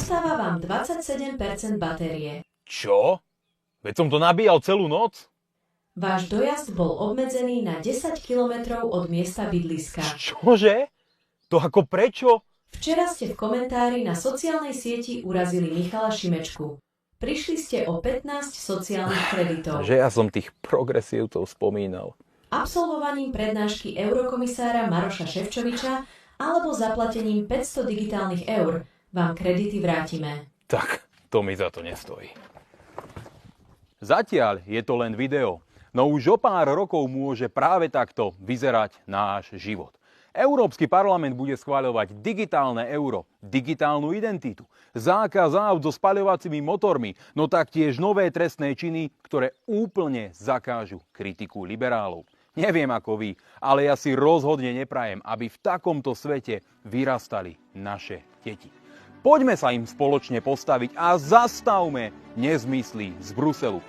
Ostáva vám 27% batérie. Čo? Veď som to nabíjal celú noc? Váš dojazd bol obmedzený na 10 kilometrov od miesta bydliska. Čože? To ako prečo? Včera ste v komentári na sociálnej sieti urazili Michala Šimečku. Prišli ste o 15 sociálnych kreditov. Že ja som tých progresívcov spomínal. Absolvovaním prednášky eurokomisára Maroša Šefčoviča alebo zaplatením 500 digitálnych eur vám kredity vrátime. Tak, to mi za to nestojí. Zatiaľ je to len video, no už o pár rokov môže práve takto vyzerať náš život. Európsky parlament bude schvaľovať digitálne euro, digitálnu identitu, zákaz áut so spaľovacími motormi, no taktiež nové trestné činy, ktoré úplne zakážu kritiku liberálov. Neviem ako vy, ale ja si rozhodne neprajem, aby v takomto svete vyrastali naše deti. Poďme sa im spoločne postaviť a zastavme nezmysly z Bruselu.